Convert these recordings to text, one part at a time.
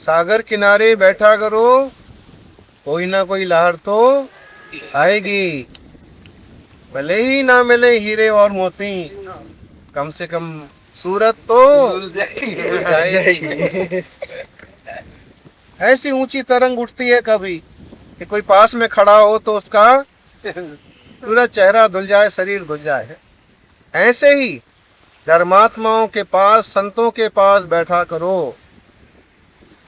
सागर किनारे बैठा करो, कोई ना कोई लहर तो आएगी। भले ही ना मिले हीरे और मोती, कम से कम सूरत तो जाएगी। ऐसी ऊंची तरंग उठती है कभी कि कोई पास में खड़ा हो तो उसका पूरा चेहरा धुल जाए, शरीर धुल जाए। ऐसे ही धर्मात्माओं के पास, संतों के पास बैठा करो।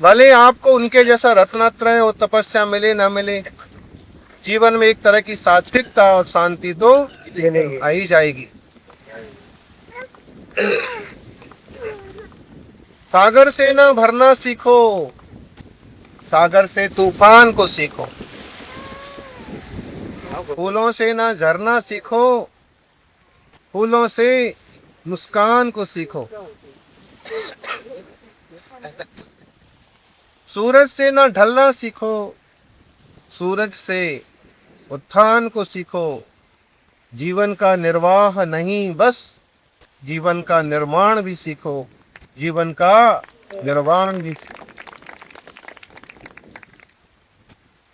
भले आपको उनके जैसा रत्नत्रय और तपस्या मिले ना मिले, जीवन में एक तरह की सात्विकता और शांति तो आ ही जाएगी। सागर से ना भरना सीखो, सागर से तूफान को सीखो। फूलों से ना झरना सीखो, फूलों से मुस्कान को सीखो। सूरज से ना ढलना सीखो, सूरज से उत्थान को सीखो। जीवन का निर्वाह नहीं, बस जीवन का निर्माण भी सीखो, जीवन का निर्वाण भी सीखो।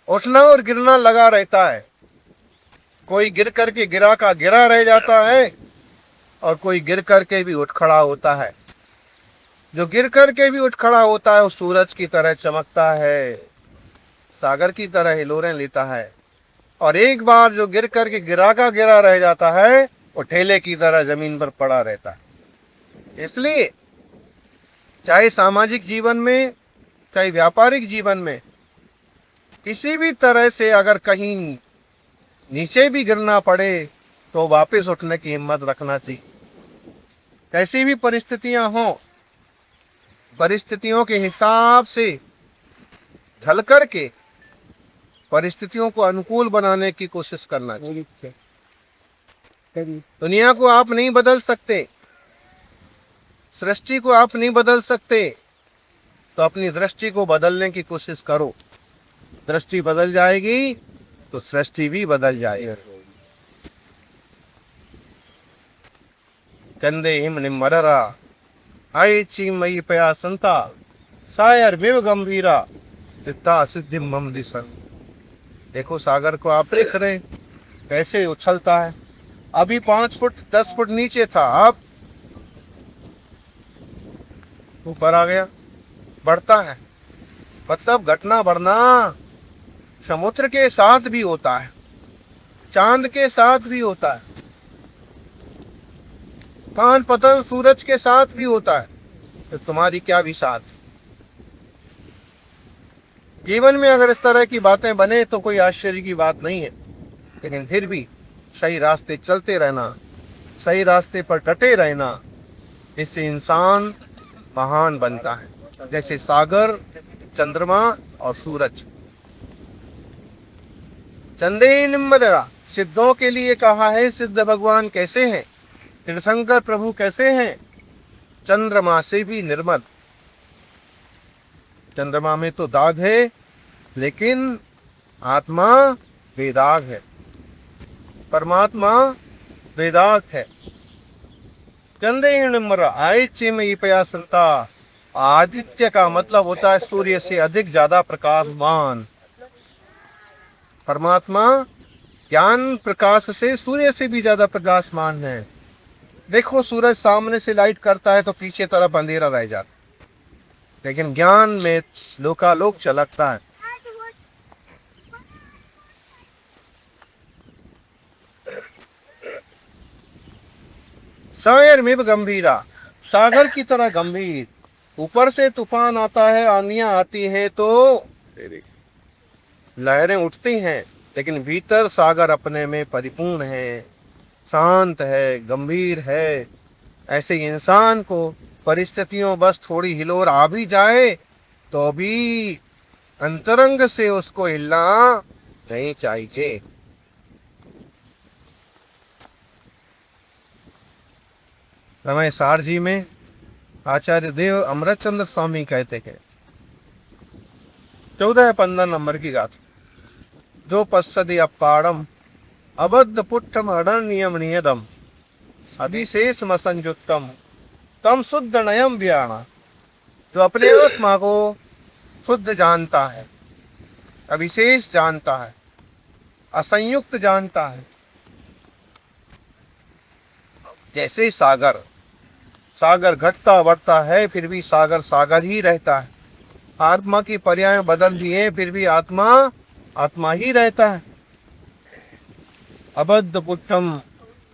उठना और गिरना लगा रहता है। कोई गिर करके गिरा का गिरा रह जाता है और कोई गिर करके भी उठ खड़ा होता है। जो गिर करके भी उठ खड़ा होता है वो सूरज की तरह चमकता है, सागर की तरह हिलोरें लेता है। और एक बार जो गिर करके गिरा का गिरा रह जाता है वो ठेले की तरह जमीन पर पड़ा रहता है। इसलिए चाहे सामाजिक जीवन में, चाहे व्यापारिक जीवन में, किसी भी तरह से अगर कहीं नीचे भी गिरना पड़े तो वापस उठने की हिम्मत रखना चाहिए। कैसी भी परिस्थितियां हों, परिस्थितियों के हिसाब से ढल करके परिस्थितियों को अनुकूल बनाने की कोशिश करना चाहिए। दुनिया को आप नहीं बदल सकते, सृष्टि को आप नहीं बदल सकते, तो अपनी दृष्टि को बदलने की कोशिश करो। दृष्टि बदल जाएगी तो सृष्टि भी बदल जाएगी। चंदे हिम निम्बररा आई मई पया संता सायर विव गंभीरा दिता सिद्धि मम दिसन। देखो सागर को आप देख रहे हैं कैसे उछलता है। अभी 5 फुट 10 फुट नीचे था, अब ऊपर आ गया, बढ़ता है। मतलब घटना बढ़ना समुद्र के साथ भी होता है, चांद के साथ भी होता है, तान पतन सूरज के साथ भी होता है। तो तुम्हारी क्या भी साथ। जीवन में अगर इस तरह की बातें बने तो कोई आश्चर्य की बात नहीं है, लेकिन फिर भी सही रास्ते चलते रहना, सही रास्ते पर डटे रहना, इससे इंसान महान बनता है। जैसे सागर, चंद्रमा और सूरज। चंदे निम्बरा सिद्धों के लिए कहा है। सिद्ध भगवान कैसे हैं? तीर्थंकर प्रभु कैसे हैं? चंद्रमा से भी निर्मल। चंद्रमा में तो दाग है, लेकिन आत्मा बेदाग है, परमात्मा बेदाग है। चंदे निम्बरा आदित्य में पया संता। आदित्य का मतलब होता है सूर्य से अधिक ज्यादा प्रकाशमान। परमात्मा ज्ञान प्रकाश से सूर्य से भी ज्यादा प्रकाशमान है। देखो सूरज सामने से लाइट करता है तो पीछे तरफ अंधेरा रह जाता, लेकिन ज्ञान में लोकालोक चलकता है। सायर में गंभीरा, सागर की तरह गंभीर। ऊपर से तूफान आता है, आंधियां आती है तो लहरें उठती हैं, लेकिन भीतर सागर अपने में परिपूर्ण है, शांत है, गंभीर है। ऐसे इंसान को परिस्थितियों बस थोड़ी हिलोर आ भी जाए तो भी अंतरंग से उसको हिलना नहीं चाहिए। रमेश सार जी में आचार्य देव अमृतचंद्र स्वामी कहते हैं, 14-15 नंबर की गाथा। जो पश्यति अपाड़म अबद्ध पुट्टम अडर्नियम नियदम अधिशेष मसंयुक्तम तम शुद्ध नयम व्याणा। जो अपने आत्मा को शुद्ध जानता है, अविशेष जानता है, असंयुक्त जानता है। जैसे सागर, सागर घटता बढ़ता है फिर भी सागर सागर ही रहता है। आत्मा की पर्याय बदल दिए फिर भी आत्मा आत्मा ही रहता है। अबद्ध पुट्ठम,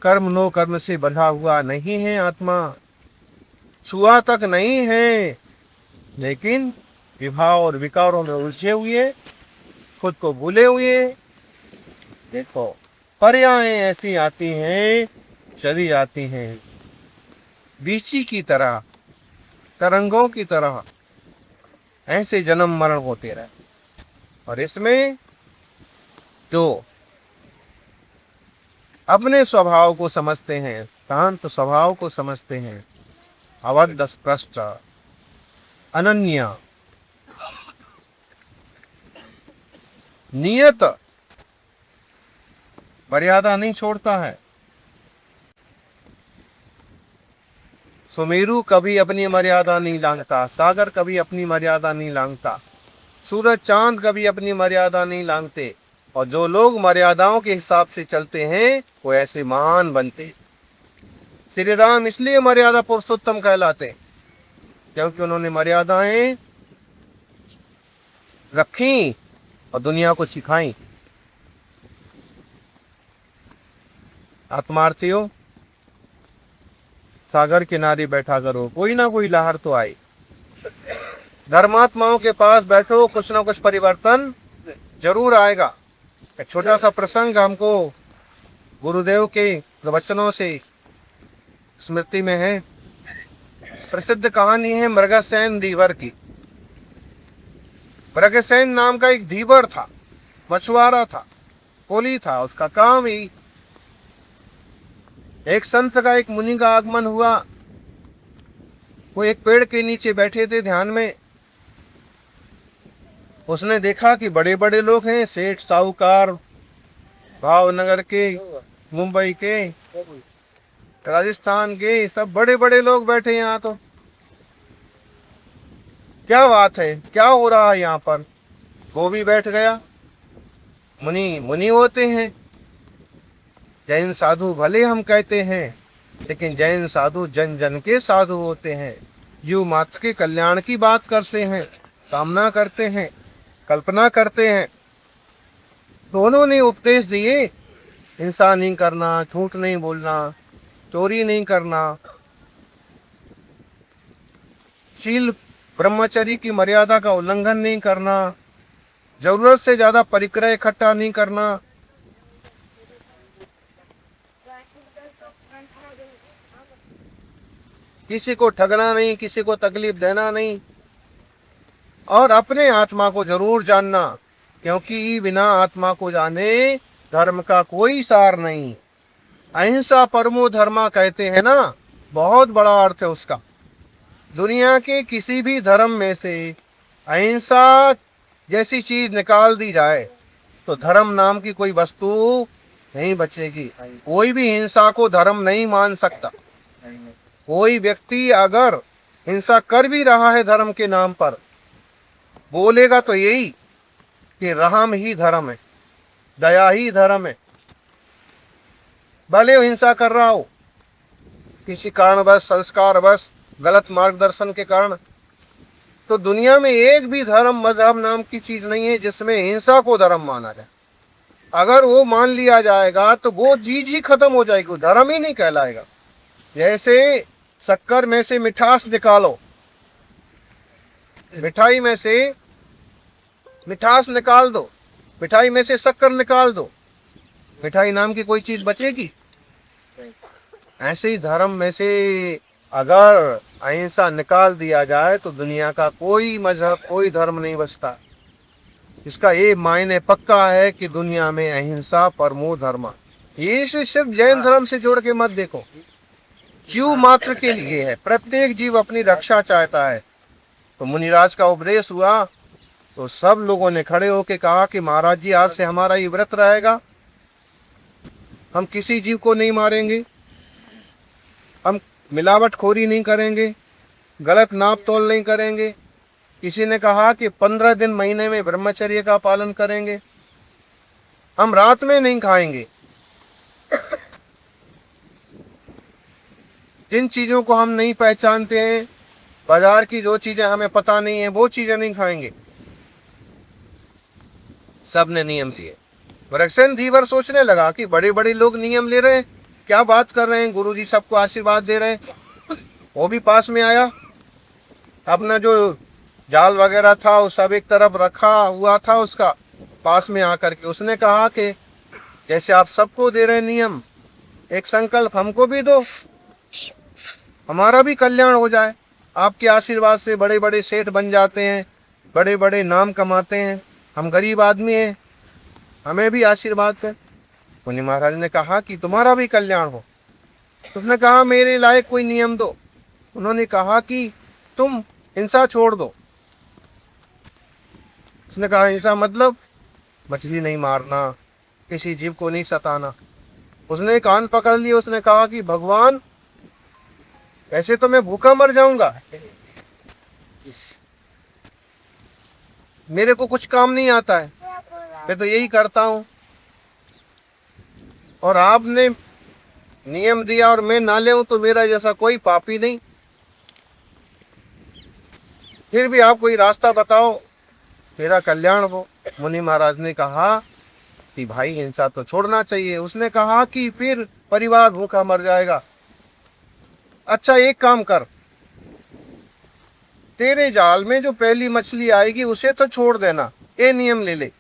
कर्म नो कर्म से बंधा हुआ नहीं है आत्मा, छुआ तक नहीं है, लेकिन विभाव और विकारों में उलझे हुए, खुद को भूले हुए। देखो पर्याय ऐसी आती हैं, चली आती हैं, बीची की तरह, तरंगों की तरह, ऐसे जन्म मरण होते रहे। और इसमें जो अपने स्वभाव को समझते हैं, शांत स्वभाव को समझते हैं, अवध स्पष्ट अनन्य नियत मर्यादा नहीं छोड़ता है। सुमेरु कभी अपनी मर्यादा नहीं लांघता, सागर कभी अपनी मर्यादा नहीं लांघता, सूरज चांद कभी अपनी मर्यादा नहीं लांघते। और जो लोग मर्यादाओं के हिसाब से चलते हैं वो ऐसे महान बनते। श्री राम इसलिए मर्यादा पुरुषोत्तम कहलाते क्योंकि उन्होंने मर्यादाएं रखी और दुनिया को सिखाई। आत्मार्थियों, सागर किनारे बैठा करो, कोई ना कोई लहर तो आई। धर्मात्माओं के पास बैठो, कुछ ना कुछ परिवर्तन जरूर आएगा। एक छोटा सा प्रसंग हमको गुरुदेव के वचनों से स्मृति में है। प्रसिद्ध कहानी है मृगसेन धीवर की। मृगसेन नाम का एक धीवर था, मछुआरा था, कोली था। उसका काम ही, एक संत का, एक मुनि का आगमन हुआ। वो एक पेड़ के नीचे बैठे थे ध्यान में। उसने देखा कि बड़े बड़े लोग हैं, सेठ साहूकार, भावनगर के, मुंबई के, राजस्थान के, सब बड़े बड़े लोग बैठे यहाँ। तो क्या बात है, क्या हो रहा है यहाँ पर? वो भी बैठ गया। मुनि मुनि होते हैं, जैन साधु भले हम कहते हैं, लेकिन जैन साधु जन जन के साधु होते हैं। जीव मात्र के कल्याण की बात करते हैं, कामना करते हैं, कल्पना करते हैं। दोनों ने उपदेश दिए, हिंसा नहीं करना, झूठ नहीं बोलना, चोरी नहीं करना, शील ब्रह्मचर्य की मर्यादा का उल्लंघन नहीं करना, जरूरत से ज्यादा परिक्रय इकट्ठा नहीं करना, किसी को ठगना नहीं, किसी को तकलीफ देना नहीं, और अपने आत्मा को जरूर जानना, क्योंकि बिना आत्मा को जाने धर्म का कोई सार नहीं। अहिंसा परमो धर्मा कहते हैं ना, बहुत बड़ा अर्थ है उसका। दुनिया के किसी भी धर्म में से अहिंसा जैसी चीज निकाल दी जाए तो धर्म नाम की कोई वस्तु नहीं बचेगी। कोई भी हिंसा को धर्म नहीं मान सकता। कोई व्यक्ति अगर हिंसा कर भी रहा है धर्म के नाम पर, बोलेगा तो यही कि राम ही धर्म है, दया ही धर्म है। भले हिंसा कर रहा हो किसी कारणवश, संस्कारवश, गलत मार्गदर्शन के कारण, तो दुनिया में एक भी धर्म मजहब नाम की चीज नहीं है जिसमें हिंसा को धर्म माना जाए। अगर वो मान लिया जाएगा तो वो चीज ही खत्म हो जाएगी, वो धर्म ही नहीं कहलाएगा। जैसे शक्कर में से मिठास निकालो, मिठाई में से मिठास निकाल दो, मिठाई में से शक्कर निकाल दो, मिठाई नाम की कोई चीज बचेगी? ऐसे ही धर्म में से अगर अहिंसा निकाल दिया जाए तो दुनिया का कोई मजहब, कोई धर्म नहीं बचता। इसका ये मायने पक्का है कि दुनिया में अहिंसा परमो धर्म। ये सिर्फ जैन धर्म से जोड़ के मत देखो, जीव मात्र के लिए है। प्रत्येक जीव अपनी रक्षा चाहता है। तो मुनिराज का उपदेश हुआ तो सब लोगों ने खड़े होकर कहा कि महाराज जी, आज से हमारा ये व्रत रहेगा, हम किसी जीव को नहीं मारेंगे, हम मिलावटखोरी नहीं करेंगे, गलत नाप तोल नहीं करेंगे, किसी ने कहा कि 15 दिन महीने में ब्रह्मचर्य का पालन करेंगे, हम रात में नहीं खाएंगे, जिन चीजों को हम नहीं पहचानते हैं, बाजार की जो चीजें हमें पता नहीं है, वो चीजें नहीं खाएंगे। सबने नियम दिए। वृक्षेन धीवर सोचने लगा कि बड़े बड़े लोग नियम ले रहे हैं, क्या बात कर रहे हैं, गुरुजी सबको आशीर्वाद दे रहे हैं। वो भी पास में आया, अपना जो जाल वगैरह था वो सब एक तरफ रखा हुआ था, उसका पास में आकर के उसने कहा कि जैसे आप सबको दे रहे नियम, एक संकल्प हमको भी दो, हमारा भी कल्याण हो जाए। आपके आशीर्वाद से बड़े बड़े सेठ बन जाते हैं, बड़े बड़े नाम कमाते हैं, हम गरीब आदमी हैं, हमें भी आशीर्वाद कर। मुनि महाराज ने कहा कि तुम्हारा भी कल्याण हो। उसने कहा मेरे लायक कोई नियम दो। उन्होंने कहा कि तुम हिंसा छोड़ दो। उसने कहा हिंसा मतलब मछली नहीं मारना, किसी जीव को नहीं सताना। उसने कान पकड़ लिए, उसने कहा कि भगवान ऐसे तो मैं भूखा मर जाऊंगा, मेरे को कुछ काम नहीं आता है, मैं तो यही करता हूं, और आपने नियम दिया और मैं ना लेऊं तो मेरा जैसा कोई पापी नहीं, फिर भी आप कोई रास्ता बताओ मेरा कल्याण हो। मुनि महाराज ने कहा कि भाई हिंसा तो छोड़ना चाहिए। उसने कहा कि फिर परिवार भूखा मर जाएगा। अच्छा एक काम कर, तेरे जाल में जो पहली मछली आएगी उसे तो छोड़ देना, ये नियम ले ले।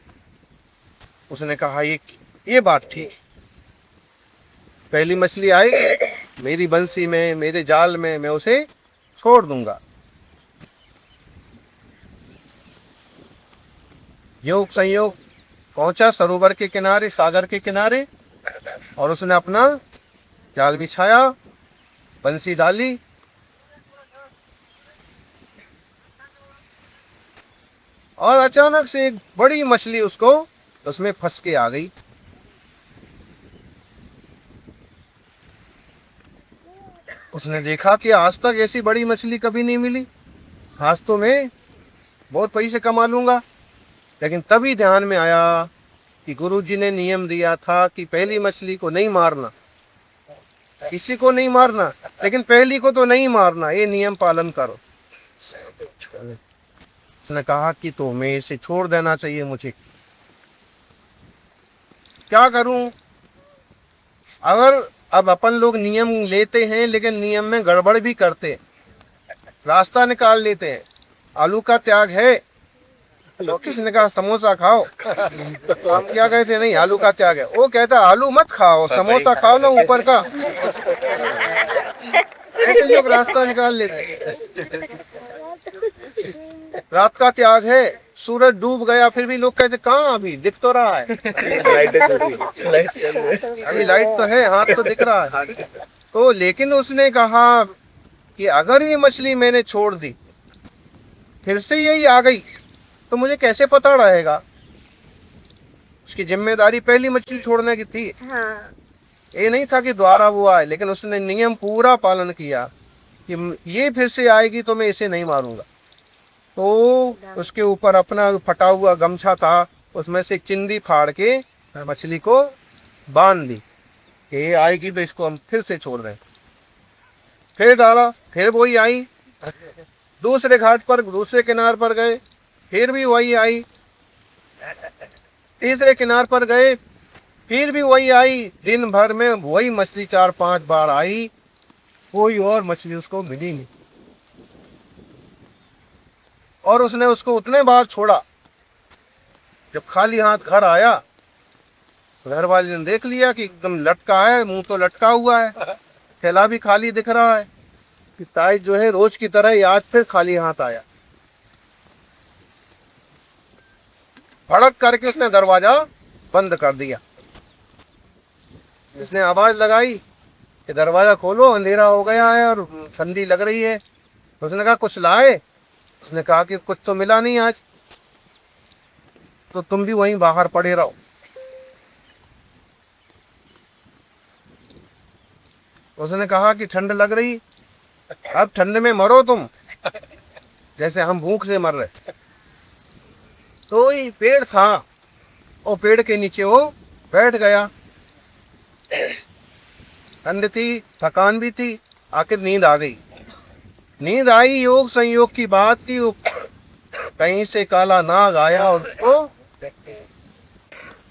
उसने कहा ये बात ठीक, पहली मछली आएगी मेरी बंसी में, मेरे जाल में, मैं उसे छोड़ दूंगा। योग संयोग पहुंचा सरोवर के किनारे, सागर के किनारे, और उसने अपना जाल बिछाया, बंसी डाली, और अचानक से एक बड़ी मछली उसमें फंस के आ गई। उसने देखा कि आज तक ऐसी बड़ी मछली कभी नहीं मिली, आज तो मैं बहुत पैसे कमा लूंगा। लेकिन तभी ध्यान में आया कि गुरुजी ने नियम दिया था कि पहली मछली को नहीं मारना, किसी को नहीं मारना, लेकिन पहली को तो नहीं मारना, ये नियम पालन करो। उसने कहा कि तो मैं इसे छोड़ देना चाहिए, मुझे क्या करूं। अगर अब अपन लोग नियम लेते हैं लेकिन नियम में गड़बड़ भी करते हैं, रास्ता निकाल लेते हैं। आलू का त्याग है तो किसने कहा समोसा खाओ, हम क्या कहते, नहीं आलू का त्याग है, वो कहता आलू मत खाओ, समोसा खाओ ना ऊपर का। ऐसे लोग रास्ता निकाल लेते। रात का त्याग है, सूरज डूब गया फिर भी लोग कहते कहाँ, अभी दिख तो रहा है, अभी लाइट तो है, हाथ तो दिख रहा है। तो लेकिन उसने कहा कि अगर ये मछली मैंने छोड़ दी, फिर से यही आ गई, तो मुझे कैसे पता रहेगा। उसकी जिम्मेदारी पहली मछली छोड़ने की थी। हाँ। ये नहीं था कि द्वारा वो आए, लेकिन उसने नियम पूरा पालन किया कि ये फिर से आएगी तो मैं इसे नहीं मारूंगा। तो उसके ऊपर अपना फटा हुआ गमछा था, उसमें से एक चिंदी फाड़ के मछली को बांध दी कि ये आएगी तो इसको हम फिर से छोड़ रहे हैं। फिर डाला, फिर वही आई। दूसरे घाट पर, दूसरे किनार पर गए, फिर भी वही आई। तीसरे किनार पर गए, फिर भी वही आई। दिन भर में वही मछली 4-5 बार आई, कोई और मछली उसको मिली नहीं। और उसने उसको उतने बार छोड़ा, जब खाली हाथ घर आया, घर वाले ने देख लिया कि एकदम लटका है, मुंह तो लटका हुआ है, थैला भी खाली दिख रहा है, कि ताई जो है रोज की तरह ही आज फिर खाली हाथ आया। भड़क करके उसने दरवाजा बंद कर दिया। इसने आवाज लगाई कि दरवाजा खोलो, अंधेरा हो गया है और ठंडी लग रही है। उसने कहा कुछ लाए? उसने कहा कि कुछ तो मिला नहीं आज, तो तुम भी वहीं बाहर पड़े रहो। उसने कहा कि ठंड लग रही, अब ठंड में मरो तुम, जैसे हम भूख से मर रहे। तो ये पेड़ था और पेड़ के नीचे वो बैठ गया। ठंड थी, थकान भी थी, आखिर नींद आ गई। नींद आई, योग संयोग की बात थी, वो कहीं से काला नाग आया और उसको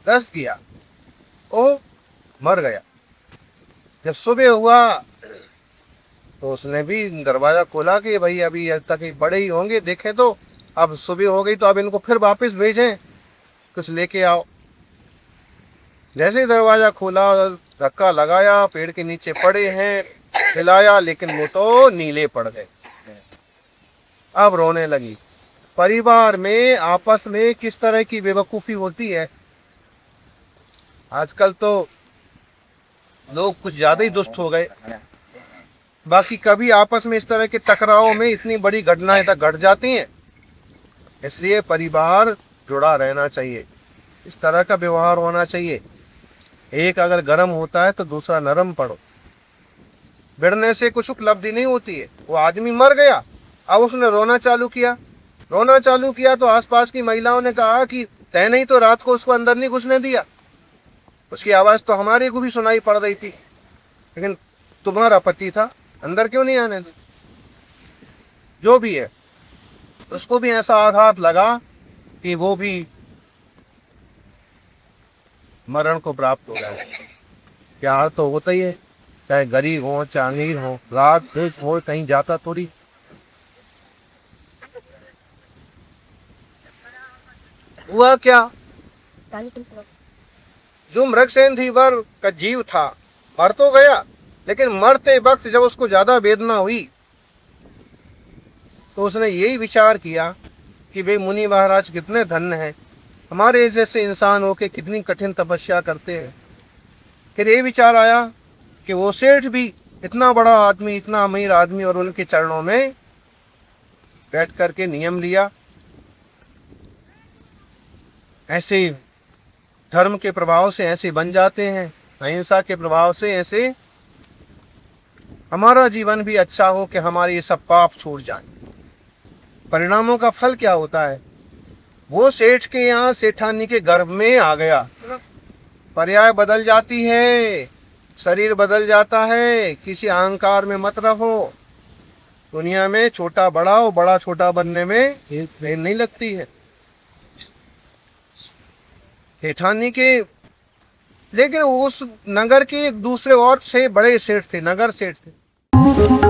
डस गया, वो मर गया। जब सुबह हुआ तो उसने भी दरवाजा खोला कि भाई अभी तक ये बड़े ही होंगे, देखे तो अब सुबह हो गई तो अब इनको फिर वापस भेजें, कुछ लेके आओ। जैसे ही दरवाजा खोला, धक्का लगाया, पेड़ के नीचे पड़े हैं, हिलाया, लेकिन वो तो नीले पड़ गए। अब रोने लगी। परिवार में आपस में किस तरह की बेवकूफी होती है। आजकल तो लोग कुछ ज्यादा ही दुष्ट हो गए। बाकी कभी आपस में इस तरह के टकराव में इतनी बड़ी घटनाएं तक घट जाती हैं। इसलिए परिवार जुड़ा रहना चाहिए, इस तरह का व्यवहार होना चाहिए। एक अगर गर्म होता है तो दूसरा नरम पड़ो। भिड़ने से कुछ उपलब्धि नहीं होती है। वो आदमी मर गया, अब उसने रोना चालू किया। रोना चालू किया तो आसपास की महिलाओं ने कहा कि तय नहीं तो रात को उसको अंदर नहीं घुसने दिया, उसकी आवाज तो हमारे को भी सुनाई पड़ रही थी, लेकिन तुम्हारा पति था, अंदर क्यों नहीं आने दिया। जो भी है, उसको भी ऐसा आघात लगा कि वो भी मरण को प्राप्त हो गया। प्यार तो होता ही है, चाहे गरीब हो चाहे अमीर हो, रात देश हो, कहीं जाता थोड़ी। हुआ क्या, जो मृगसेन धीवर का जीव था मर तो गया, लेकिन मरते वक्त जब उसको ज्यादा वेदना हुई तो उसने यही विचार किया कि वे मुनि महाराज कितने धन्य हैं, हमारे जैसे इंसान होके कितनी कठिन तपस्या करते हैं। फिर ये विचार आया कि वो सेठ भी इतना बड़ा आदमी, इतना अमीर आदमी, और उनके चरणों में बैठ करके नियम लिया। ऐसे धर्म के प्रभाव से ऐसे बन जाते हैं, अहिंसा के प्रभाव से ऐसे हमारा जीवन भी अच्छा हो कि हमारे ये सब पाप छूट जाएं। परिणामों का फल क्या होता है, वो सेठ के यहाँ सेठानी के गर्भ में आ गया। पर्याय बदल जाती है, शरीर बदल जाता है। किसी अहंकार में मत रहो। दुनिया में छोटा बड़ा और बड़ा छोटा बनने में देर नहीं लगती है। सेठानी के, लेकिन उस नगर के एक दूसरे और से बड़े सेठ थे, नगर सेठ थे।